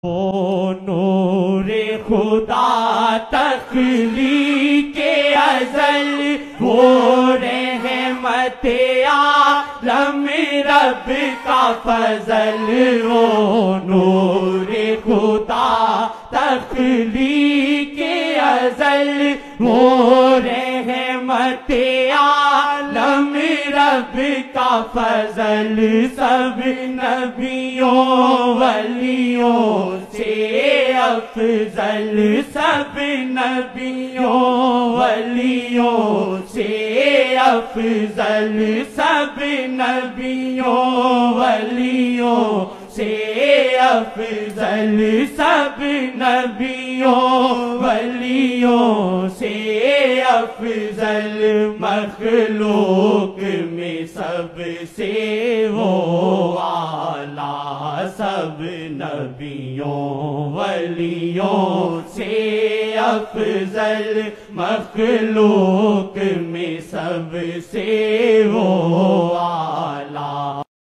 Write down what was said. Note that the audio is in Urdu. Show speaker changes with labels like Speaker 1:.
Speaker 1: وہ نور خدا تخلیق ازل، وہ رحمت عالم رب کا فضل، وہ نور خدا تخلیق ازل، وہ رحمت عالم رب کا فضل، سب نبیوں ولیوں سے افضل، سب نبیوں ولیوں سے افضل، سب نبیوں ولیوں سے افضل، سب نبیوں ولیوں سے افضل، مخلوق میں سب سے وہ اعلیٰ، سب نبیوں ولیوں سے افضل، مخلوق میں سب سے وہ اعلیٰ۔